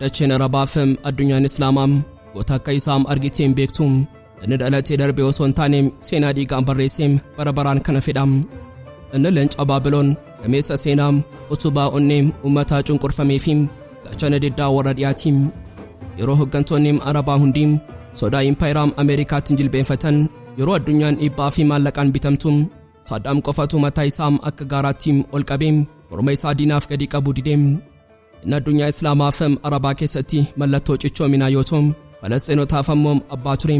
Dacheen Arabaa fi addunyaan Islaamaa goota akka isaam argiteen beektuun inni dhalatee darbee osoo hin taane seenaa dhiigaan barreessee bara baraan kana fedham. Inni Leenca Baabiloon gameessa seenaa utubaa onnee uummataa cunqurfamee fi gaachana diddaa warra dhiyaatiin yeroo hoggantoonni Arabaa hundi sodaa Impaayeera Ameerikaatiin jilbeenfatan yeroo addunyaan dhiibbaa fi maallaqaan bitamtuun Saddaam qofatu mataa isaa akka gaaraatti ol qabee morma isaa diinaaf gadi qabu dideem. Inni addunyaa Islaamaa fi Arabaa keessatti mallattoo cichoominaa yoo ta'u Falasxiinotaaf ammoo abbaa ture.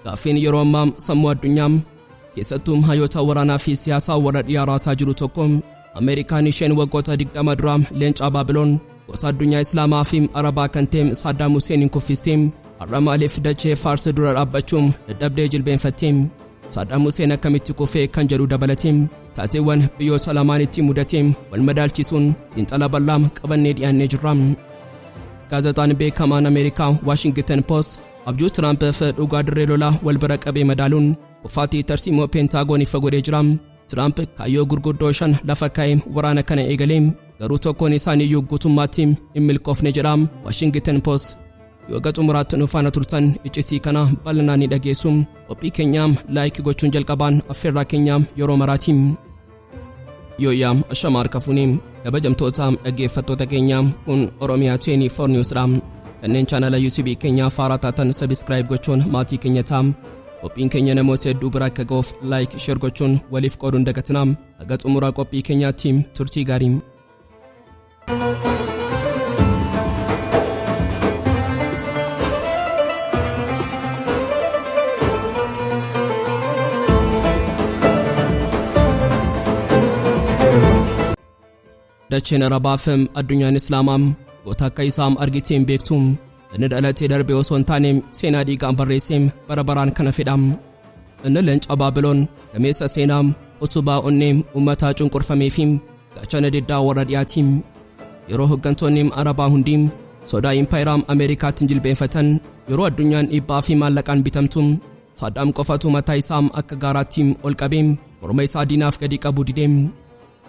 Gaaffiin yeroo ammaa sammuu addunyaa keessattuu hayyoota waraanaa fi siyaasaa warra dhiyaa raasaa jiru tokko Ameerikaan isheen waggoota 20 dura Leenca Baabiloon goota addunyaa Islaamaa fi Arabaa kan ta'e Saddaam Huseenin Kuffistee har'a maaliif dachee Faarsi dura dhaabbachuun dadhabdee jilbeenfattee Saddaam Huseen akkamitti kufee kan jedhu dabalatee taateewwan biyyoota lamaanitti mudatee wal madaalchisuun xiinxala bal'aa qabannee dhiyaannee jirra. Gaazexaan beekamaan Ameerikaa Washington Post abjuu Tiraamp fi dhugaa dirree lolaa wal-bira qabee madaaluun Kufaatii Tarsiimoo peentaagoonii fagoodee jira. Tiraamp kaayyoo gurguddoo 5 lafa kaa'ee waraana kana eegalee garuu tokkoon isaaniiyyuu guutummaatti hin milkoofne jedha Washington Post. Yoo gaxumuraatti nufaana turtan iccitii kana bal'inaan dhageessuun qophii keenyaam laayik gochuun jalqabaan affeerraa keenyaam yeroo maraatiin. Yooyyaa ashamaar kafuuniin kabajamtoota dhaggeeffattoota keenyaam kun Oromiyaa 24 Newsdha. Kanneen chaanala YouTube keenyaa faaraa taatan subscribe gochuun maatii keenya taam. Qophiin keenya namoota hedduu bira akka ga'uuf laayik share gochuun waliif qooduun dagatinaam. Haga xumuraa qophii keenyaatti turtii gaarii. Dacheen Arabaa fi addunyaan Islaamaa goota akka isaam argiteen beektuun inni dhalatee darbee osoo hin taane seenaa dhiigaan barreessee bara baraan kana fedham. Inni Leenca Baabiloon gameessa seenaa utubaa onnee uummataa cunqurfamee fi gaachana diddaa warra dhiyaatiin yeroo hoggantoonni Arabaa hundi sodaa Impaayeera Ameerikaatiin jilbeenfatan yeroo addunyaan dhiibbaa fi maallaqaan bitamtuun Saddaam qofatu mataa isaa akka gaaraatti ol qabee morma isaa diinaaf gadi qabu dideem.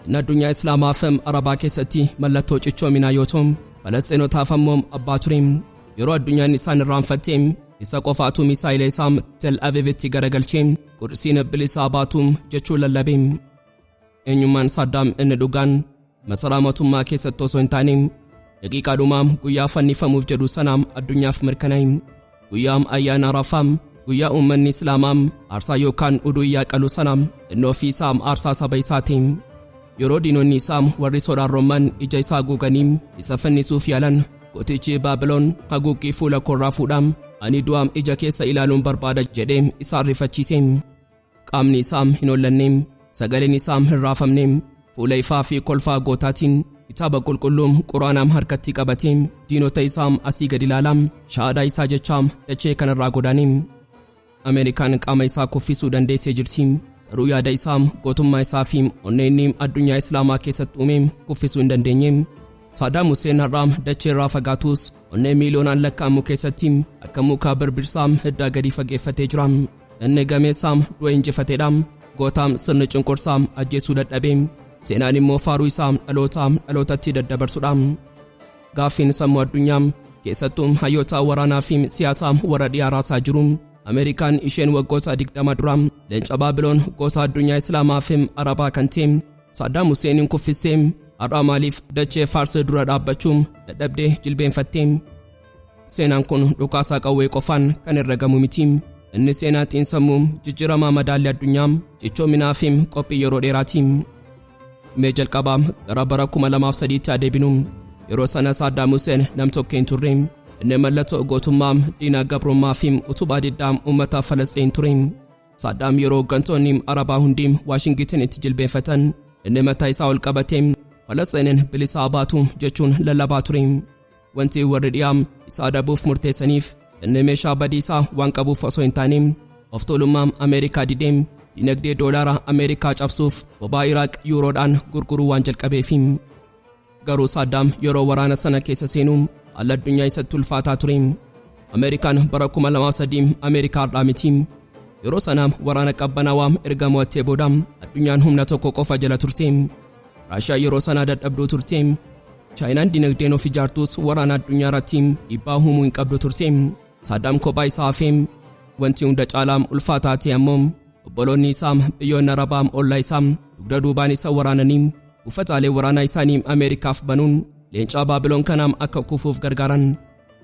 Inni addunyaa Islaamaa fi Arabaa keessatti mallattoo cichoominaa yoo ta'u Falasxiinotaaf ammoo abbaa ture. Yeroo addunyaan isaan irraanfattee isa qofaatu misaa'ila isaa Tel Avivitti garagalchee qudsiin bilisaa baatuum jechuun lallabe. Eenyummaan Saddaam inni dhugaan masaraa mootummaa keessatti osoo hin taane daqiiqaadhumaa guyyaa fannifamuuf jedhu sanaam addunyaaf mirkanaa'e. Guyyaan ayyaana Arafaa guyyaa uummanni Islaamaa aarsaa yookaan uduyyaa qalu sanaam inni ofii isaa aarsaa saba isaa ta'e. Yeroo diinonni isaa warri sodaan Roomaan ija isaa haguuganii isa fannisuuf yaalan gootichi Baabiloon haguuggii fuula korraa fuudhaan ani du'aam ija keessa ilaaluun barbaada jedhee isa rifachiise. Qaamni isaa hin hollanne, sagaleen isaa hin raafamne, fuula ifaa fi kolfaa gootaatiin kitaaba qulqulluu Quraanaam harkatti qabatee diinota isaa asii gad ilaalaa shahaadaa isaa jechaa dachee kanarraa godaane. Ameerikaan qaama isaa kuffisuu dandeessee jirti. Garuu yaada isaa gootummaa isaa fi onneen addunyaa Islaamaa keessatti uume kuffisuu hin dandeenye. Saddaam Huseen har'a dachee irraa fagaatus onnee miiliyoonaan lakkaa'amu keessatti akka muka birbirsaa hiddaa gadi fageeffatee jira. Inni gameessaa du'a injifateedha. Gootaam sirni cunqursaa ajjeesuu dadhabee seenaan immoo faaruu isaa dhalootatti daddabarsuudha. Gaaffiin sammuu addunyaa keessattuu hayyoota waraanaa fi siyaasaa warra dhiyaa raasaa jiru. Ameerikaan isheen waggoota 20 dura Leenca Baabiloon goota addunyaa Islaamaa fi Arabaa kan ta'e Saddaam Huseenin Kuffistee har'a maaliif dachee Faarsi dura dhaabbachuun dadhabdee jilbeenfattee. Seenaan kun dhukaasaa qawwee qofaan kan herregamu miti. Inni seenaa xiinsammuu jijjiiramaa madaalli addunyaa cichoominaa fi qophii yeroo dheeraati. Mee jalqabaa gara bara 2003 adeebinu yeroo sana Saddaam Huseen nam-tokkeen turre. Inni mallattoo gootummaa diinaa gabrummaa fi utubaa diddaa uummata Falasxiin ture. Saddaam yeroo hoggantoonni Arabaa hundi Washingtonitti jilbeenfatan inni mataa isaa ol qabatee Falasxiinin bilisaa baatu jechuun lallabaa ture. Wanti warri dhiyaa isa adabuuf murteessaniif inni meeshaa badiisaa waan qabuuf osoo hin taane of tuulummaa Ameerikaa didee dinagdee doolaara Ameerikaa cabsuuf boba'aa Iraaq yuuroodhaan gurguruu waan jalqabeef. Garuu Saddaam yeroo waraana sana keessa seenu alla addunyaa isatti ulfaataa ture. Ameerikaan bara 2003 Ameerikaa har'aa miti. Yeroo sana waraana qabbanaawaa erga mo'attee booda addunyaan humna tokko qofa jala turte. Raashiyaa yeroo sana dadhabduu turte. Chaayinaan dinagdeen of ijaartus waraana addunyaa irratti dhiibbaa uumuu hin qabdu turte. Saddaam kophaa isaa hafee wanti hunda caalaam ulfaataa ta'e ammoo obboloonni isaa biyyoonni Arabaa ollaa isaa dugda duubaan isa waraananii buufataalee waraanaa isaanii Ameerikaaf banuun Leenca Baabiloon kanaam akka kufuuf gargaaran.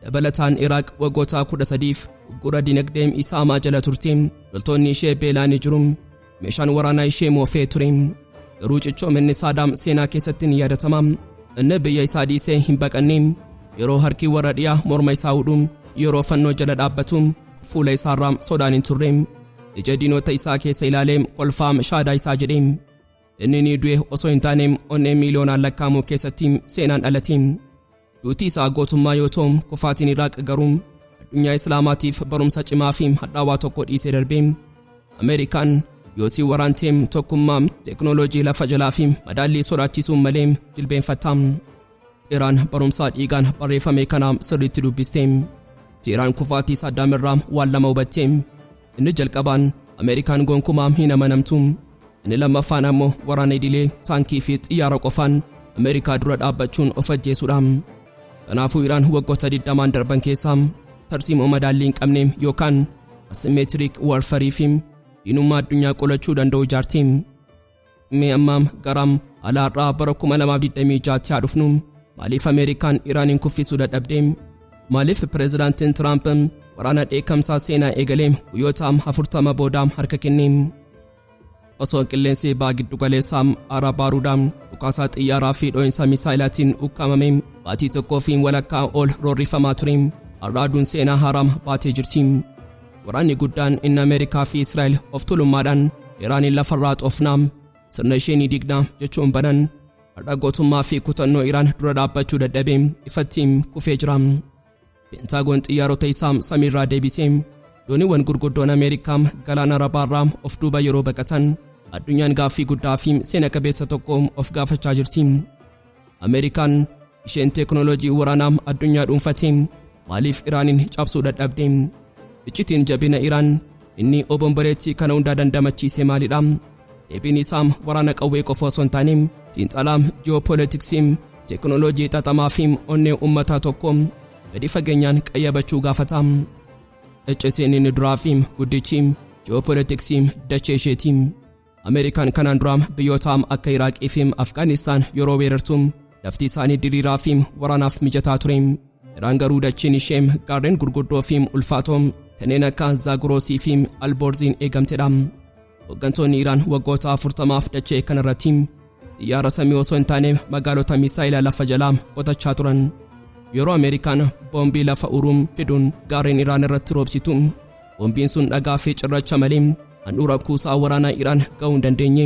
Dabalataan Iraaq waggoota 13f uggura dinagdee isaa hamaa jala turte. Loltoonni ishee beelaanii jiru. Meeshaan waraanaa ishee moofee ture. Garuu cichoominni Saddaam seenaa keessatti ni yaadatama. Inni biyya isaa dhiisee hin baqanne. Yeroo harki warra dhiyaa morma isaa hudhu, yeroo fannoo jala dhaabbatu fuula isaarraa sodaan hin turre. Ija diinota isaa keessa ilaalee kolfaam shaadaa isaa jedhe. Inni ni du'e osoo hin taane onnee miiliyoonaan lakkaa'amu keessatti seenaan dhalate. Duutii isaa gootummaa yoo ta'u, kufaatiin Iraaq garuu addunyaa Islaamaatiif barumsa cimaa fi hadhaawaa tokko dhiisee darbe. Ameerikaan yoosii waraantee tokkummaa teknooloojii lafa jalaa fi madaallii sodaachisuun malee jilbeenfatta. Iraan barumsa dhiigaan barreeffame kana sirriitti dubbiste. Iraan kufaatii Saddaam irraa waan lama hubatte. Inni jalqabaan Ameerikaan gonkumaa hin amanamtu. Inni lammaffaan ammoo waraana idilee taankii fi xiyyaara qofaan Ameerikaa dura dhaabbachuun of ajjeesudha. Kanaafuu Iraan waggoota 20 darban keessaa tarsiimoo madaallii hin qabne yookaan asymmetric warfare fi diinummaa addunyaa qolachuu danda'u ijaarti. Mee ammaam garam alaarraa bara 2026 haa dhufnu. Maaliif Ameerikaan Iraaniin kuffisuu dadhabde? Maaliif pireezidaantiin Tiraamp waraana dheekkamsaa seenaa eegalee guyyoota 40 boodaam harka kenne? Osoo qilleensi ba'aa giddu galeessaa Arabaaruudhaan dhukaasaa xiyyaaraa fi dho'insa misaayilaatiin ukkaamame baatii tokkoo fi walakkaa ol roorrifamaa ture. Har'a aduun seenaa haaraa baatee jirti. Waraanni guddaan inni Ameerikaa fi Israa'el of tuulummaadhaan Iraaniin lafarraa xoofnaa sirna ishee ni diigna jechuun banan har'a gootummaa fi kutannoo Iraan dura dhaabbachuu dadhabee ifatti kufee jira. Pentaagoon xiyyaarota isaa samiirraa deebisee dooniiwwan gurguddoon Ameerikaa galaana Arabaarraa of duuba yeroo baqatan addunyaan gaaffii guddaa fi seena qabeessa tokko of gaafachaa jirti. Ameerikaan isheen teknooloojii waraanaa addunyaa dhuunfatte maaliif Iraaniin cabsuu dadhabde? Iccitiin jabina Iraan inni obomboleettii kana hundaa dandamachiise maalidha? Deebiin isaa waraana qawwee qofa osoo hin taane xiinxalaa ji'oopolitiksii teknooloojii xaxamaa fi onnee uummataa tokko gadi fageenyaan qayyabachuu gaafata. Iccitiin inni duraa fi guddichi ji'oopolitiksii dachee isheeti. Ameerikaan kanaan dura biyyoota akka Iraaqii fi Afgaanistaan yeroo weerartu lafti isaanii diriiraa fi waraanaaf mijataa ture. Iraan garuu dacheen ishee gaarreen gurguddoo fi ulfaatoo kanneen akka Zaagroosii fi Alboorziin eegamtedha. Hooggantoonni Iraan waggoota 40f dachee kanarratti xiyyaara samii osoo hin taane magaalota misaayilaa lafa jalaa qotachaa turan. Yeroo Ameerikaan boombii lafa uruum fiduun gaarreen Iraan irratti roobsitu, boombiin sun dhagaa fi cirracha malee handhuura kuusaa waraanaa Iraan ga'uu hin dandeenye.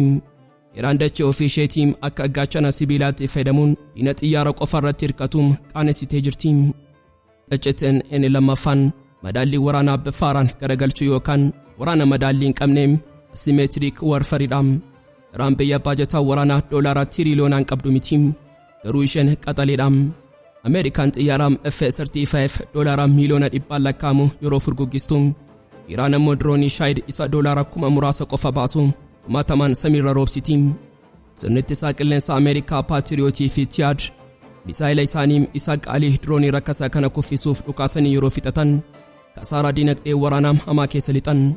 Iraan dachee ofii isheetii akka gaachana sibiilaatti fayyadamuun diina xiyyaara qofa irratti hirkatu qaanessitee jirti. Iccitiin inni lammaffaan madaallii waraanaa bifaaraan garagalchuu yookaan waraana madaallii hin qabne asymmetric warfareedha. Iraan biyya baajataa waraanaa doolaara tiriliyoonaan qabdu miti. Garuu isheen qaxaleedha. Ameerikaan xiyyaara F-35 doolaara miiliyoona 100 lakkaa'amu yeroo furguggistu. Iraan ammoo diroonii shaayid isa doolaara 10,000 qofa baasu kumaatamaan samiirra roobsiti. Sirni ittisaa qilleensa Ameerikaa Paatiriyootii fi Tiyaad misaayila isaanii isa qaalii diroonii rakkasaa kana kuffisuuf dhukaasanii yeroo fixatan kasaaraa dinagdee waraanaa hamaa keessa lixan.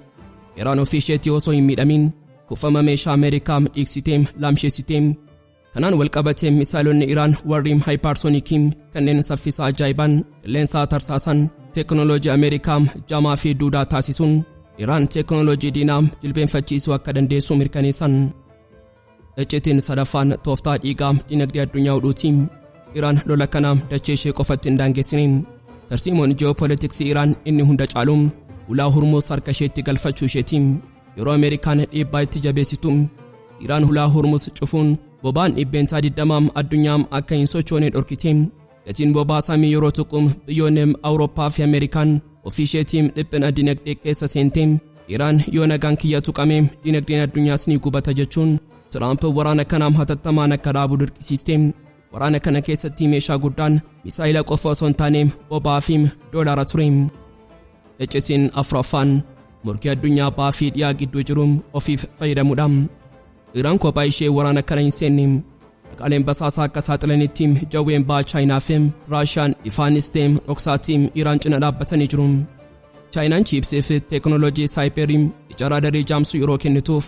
Iraan ofii isheetii osoo hin miidhamin kuufama meeshaa Ameerikaa dhiiksitee laamsheessitee. Kanaan walqabatee misaayilonni Iraan warri haayipaarsooniikii kanneen saffisa ajaa'ibaan qilleensa tarsaasan teknooloojii Ameerikaa jamaa fi duudaa taasisuun Iraan teknooloojii diinaa jilbeenfachiisuu akka dandeessu mirkaneessan. Iccitiin sadaffaan tooftaa dhiigaa dinagdee addunyaa hudhuuti. Iraan lola kana dachee ishee qofatti hin daangessine. Tarsiimoon ji'oopolitiksii Iraan inni hunda caalu ulaa Hormuuz harka isheetti galfachuu isheeti. Yeroo Ameerikaan dhiibbaa itti jabeessitu Iraan ulaa Hormuuz cufuun boba'aan dhibbeentaa 20 addunyaa akka hin sochoone dhorkite. Gatiin boba'aa samii yeroo tuqu biyyoonni Awurooppaa fi Ameerikaan ofii isheetiin dhiphina dinagdee keessa seente. Iraan yoo nagaan kiyya tuqame dinagdeen addunyaas ni gubata jechuun Tiraamp waraana kanaam hatattamaan akka dhaabu dirqisiiste. Waraana kana keessatti meeshaa guddaan misaayila qofa osoo hin taane boba'aa fi doolaara ture. Iccitiin afuraffaan morkii addunyaa ba'aa fi dhiyaa gidduu jiru ofiif fayyadamuudha. Iraan kophaa ishee waraana kana hin seenne. Qaaleen basaasaa akka saaxilanitti jawween baa Chaayinaa fi Raashiyaan ifaanis dhoksaatiin Iraan cina dhaabbatanii jiru. Chaayinaan chiipsii fi teekinooloojii saayiperiin ijaarsa darii jaamsuu yeroo kennituuf,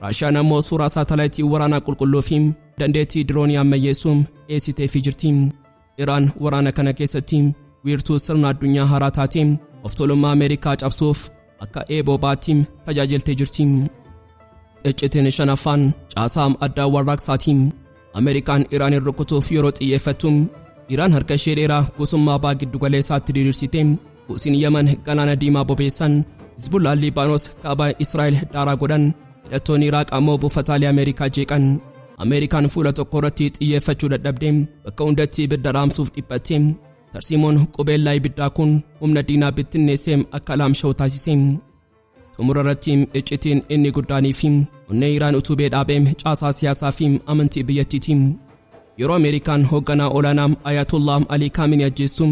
Raashiyaan ammoo suuraa saatalaayitii waraanaa qulqulluu fi dandeettii diroonii ammayyeessuun dhiyeessiteefii jirti. Iraan waraana kana keessatti wiirtuu sirna addunyaa haaraa taatee of tuulummaa Ameerikaa cabsuuf akka eeboo baattii tajaajiltee jirti. Iccitiin shanaffaan caasaa addaa warraaqsaatiin Ameerikaan Iraanin rukutuuf yeroo xiyyeeffattu, Iraan harka ishee dheeraa guutummaa baa giddu galeessaatti diriirsitee Huusiin Yemen galaana diimaa bobeessan, Hizbullaan Liibaanos kaaba Israa'el daaraa godhan, hidhattoonni Iraaq ammoo buufataalee Ameerikaa jeeqan. Ameerikaan fuula tokko irratti xiyyeeffachuu dadhabde bakka hundatti ibidda dhaamsuuf dhiphatte. Tarsiimoon qubeellaa ibiddaa kun humna diinaa bittinneessee akka laamsha'u taasise. Xumura irratti iccitiin inni guddaanii fi onnee Iraan utubee dhaabee caasaa siyaasaa fi amantii biyyattiiti. Yeroo Ameerikaan hoogganaa olaanaa Ayatollah Ali Khamenei ajjeestu,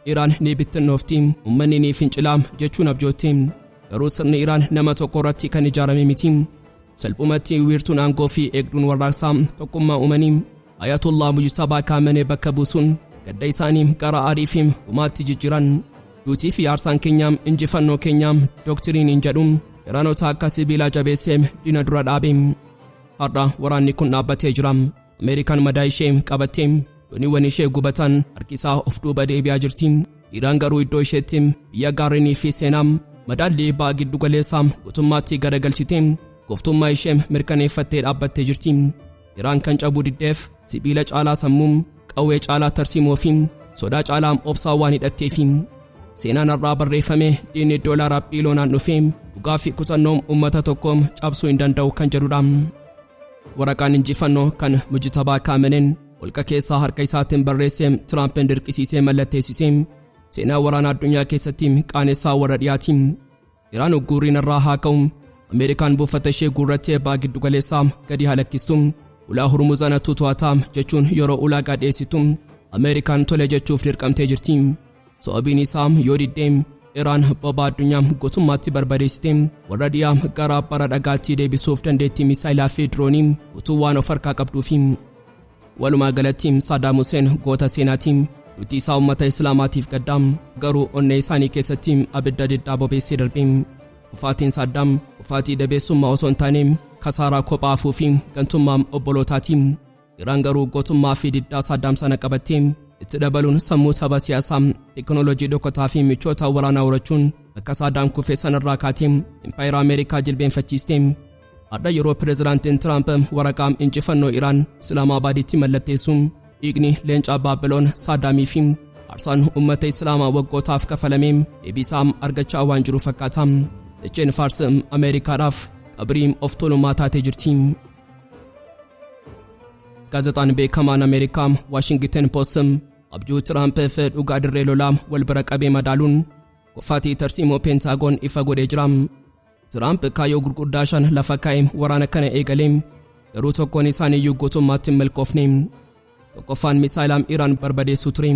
Iraan ni bittinnoofti, uummanni ni fincilaa jechuun abjootte. Garuu sirni Iraan nama tokko irratti kan ijaarame miti. Salphumatti wiirtuun aangoo fi eegduun warraaqsaa tokkummaa uumanii Ayatollah Mujtabaa Khamenei bakka buusuun gadda isaanii gara aarii fi dhumaatti jijjiiran. Duutii fi aarsaan keenyaam injifannoo keenyaam doktiriiniin jedhuun Iraanota akka sibiilaa jabeessee diina dura dhaabe. Har'a waraanni kun dhaabbatee jira. Ameerikaan madaa ishee qabattee dooniiwwan ishee gubatan harkisaa of duuba deebi'aa jirti. Iraan garuu iddoo isheetti biyya gaarrenii fi seenaa madaalli baa giddu galeessaa guutummaatti garagalchitee gooftummaa ishee mirkaneeffattee dhaabbattee jirti. Iraan kan cabuu diddeef sibiila caalaa sammuu, qawwee caalaa tarsiimoo fi sodaa caalaa obsaa waan hidhatteefi. Seenaan har'aa barreeffame diinni doolaara biiliyoonaan dhufee dhugaa fi kutannoom uummata tokkoo cabsuu hin danda'u kan jedhudha. Waraqaan injifannoo kan Mujtabaa Khamenei holqa keessaa harka isaatiin barreessee Tiraampin dirqisiisee mallatteessisee seenaa waraana addunyaa keessatti qaanessaa warra dhiyaati. Iraan ugguuriin irraa haa ka'u, Ameerikaan buufata ishee guurrattee baa giddu galeessaa gadi halakkistu, ulaa hurmuzanatu to'ataa jechuun yeroo ulaagaa dhiyeessitu Ameerikaan tole jechuuf dirqamtee jirti. Sababiin isaa yoo diddee Iraan bobaa addunyaa guutummaatti barbadeessitee warra dhiyaa gara bara dhagaatti deebisuuf dandeettii misaayilaa fi diroonii utuu waan of harkaa qabduufi. Walumaa galatti Saddaam Huseen goota seenaati. Duutii isaa uummata Islaamaatiif gaddaam, garuu onnee isaanii keessatti abidda diddaa bobeessee darbe. Kufaatiin Saddaam kufaatii dabeessummaa osoo hin taane kasaaraa kophaa hafuu fi gantummaa obbolootaati. Iraan garuu gootummaa fi diddaa Saddaam sana qabattee itti dabaluun sammuu saba siyaasaa, teekinooloojii dhokataa fi michoota waraanaa horachuun akka Saddaam kufee sanarraa kaatee Impaayeera Ameerikaa jilbeenfachiiste. Har'a yeroo pireezidaantiin Tiraamp waraqaa injifannoo Iraan Islaamaabaaditti mallatteessuun dhiigni Leenca Baabiloon Saddaamii fi aarsaan uummata Islaamaa waggootaaf kafalamee deebisaa argachaa waan jiru fakkaata. Dacheen Ameerikaadhaaf qabrii of tuulummaa taatee jirti. Gaazexaan beekamaan Ameerikaa Washington Post abjuu Tiraamp fi dhugaa dirree lolaa wal-bira qabee madaaluun kufaatii Tarsiimoo Peentaagoon ifa godhee jira. Tiraamp kaayyoo gurguddaa shan lafa kaa'ee waraana kana eegalee garuu tokkoon isaaniiyyuu guutummaatti hin milkoofne. Tokkoffaan misaayilaa Iraan barbadeessuu ture.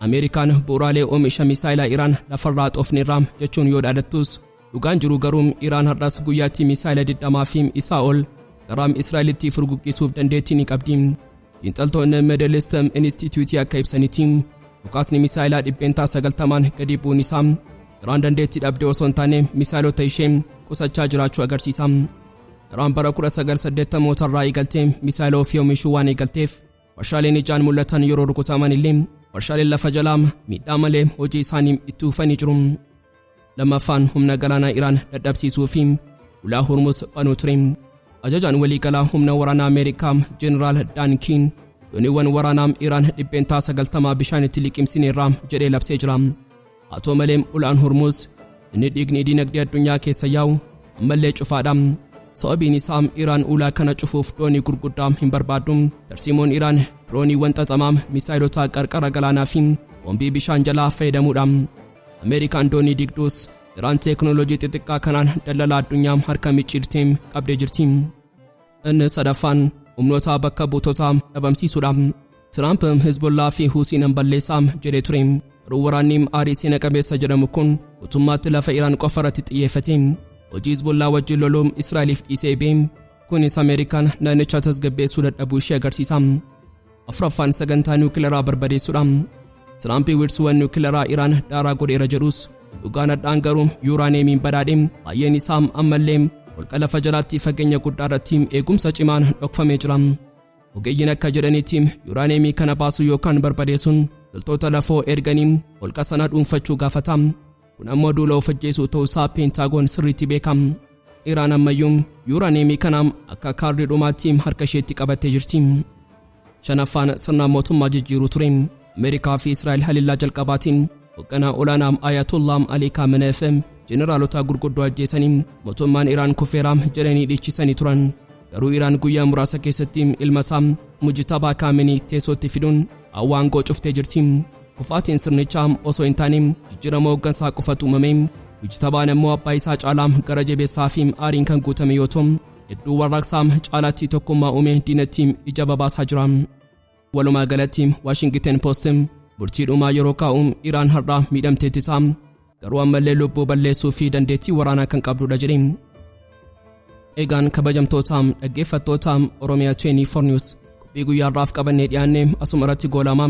Ameerikaan bu'uuraalee oomisha misaayilaa Iraan lafarraa xoofneerra jechuun yoo dhaadattus dhugaan jiru garuu Iraan har'as guyyaatti misaayila 20 fi isaa ol gara Israa'elitti furguggisuuf dandeettii ni qabdi. Xiinxaltoonni Middle East Institute akka ibsanitti dhukaasni misaayilaa 90 gadi bu'uun isaa Iraan dandeettii dhabdee osoo hin taane misaayilota ishee qusachaa jiraachuu agarsiisa. Iraan bara 1980 irraa eegaltee misaayila ofii oomishuu waan eegalteef warshaaleen ijaan mul'atan yeroo rukutaman illee warshaaleen lafa jalaa miidhaa malee hojii isaanii itti fufanii jiru. Lammaffaan humna galaanaa Iraan dadhabsiisuu fi ulaa Hormuz banuu ture. Ajajaan waliigalaa humna waraanaa Ameerikaa Jeneraal Daankiin dooniiwwan waraanaa Iraan 90 bishaanitti liqimsineerra jedhee labsee jira. Haa ta'u malee ulaan Hormuz inni dhiigni dinagdee addunyaa keessa yaa'u ammallee cufaadha. Sababiin isaa Iraan ulaa kana cufuuf doonii gurguddaa hin barbaaddu. Tarsiimoon Iraan dirooniiwwan xaxamaa misaayilota qarqara galaanaa fi boombii bishaan jalaa fayyadamuudha. Ameerikaan doonii digduus Iraan teekinooloojii xixiqqaa kanaan daldala addunyaa harka micciirtee qabdee jirti. Inni sadaffaan humnoota bakka buutotaa dhabamsiisuudha. Tiraamp Hizbullaa fi Huusiin balleessaa jedhee ture. Garuu waraanni aarii seena qabeessa jedhamu kun guutummaatti lafa Iraan qofa irratti xiyyeeffate. Hojii Hizbullaa wajjin loluun Israa'eliif dhiisee ba'e. kunis Ameerikaan naannicha tasgabbeessuu dadhabuu ishee agarsiisa. Afuraffaan sagantaa niwukileeraa barbadeessuudha. Tiraamp wirsuuwwan niwukileeraa Iraan daaraa godheera jedhus dhugaan adhaan garuu yuuraaniyeemiin badhaadhe baay'een isaa ammallee holqa lafa jalaatti fageenya guddaa irratti eegumsa cimaan dhokfamee jira. Ogeeyyiin akka jedhanitti yuuraaniyeemii kana baasuu yookaan barbadeessuun loltoota lafoo erganii holqa sana dhuunfachuu gaafata. Kun ammoo duula of ajjeesuu ta'uusaa Peentaagoon sirriitti beeka. Iraan ammayyuu yuuraaniyeemii kana akka kaardii dhumaatti harka isheetti qabattee jirti. Shanaffaan sirna mootummaa jijjiiruu ture. Ameerikaa fi Israa'el haliillaa jalqabaatiin hoogganaa olaanaa Ayatollah Ali Khamenei jeneraalota gurguddoo ajjeesanii mootummaan Iraan kufeera jedhanii dhiichisanii turan. Garuu Iraan guyyaa muraasa keessatti ilma isaa Mujtabaa Khamenei teessootti fiduun awaangoo cuftee jirti. Kufaatiin sirnichaa osoo hin taane jijjiirama hooggansaa qofatu uumame. Mujtabaan immoo abbaa isaa caalaa gara jabeessaa fi aariin kan guutame yoo ta'u hedduu warraaqsaa caalaatti tokkummaa uume diinatti ija babaasaa jira. Walumaa galatti Washington Post burtiidhumaa yeroo kaa'u Iraan har'a miidhamteetti isaa garuu ammallee lubbuu balleessuu fi dandeettii waraanaa kan qabdudha jedhe. Egaan kabajamtoota dhaggeeffattoota Oromia 24 News qophii guyyaa har'aaf qabannee dhiyaanne asuma irratti goolama.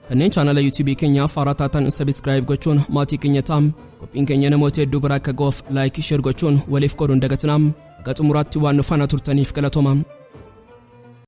Kanneen chaanala YouTube keenyaaf haaraa taatan subscribe gochuun maatii keenya ta'aa. Qophiin keenya namoota hedduu bira akka ga'uuf like share gochuun waliif qooduun dagatinaa. Haga xumuraatti waan nu faana turtaniif galatooma.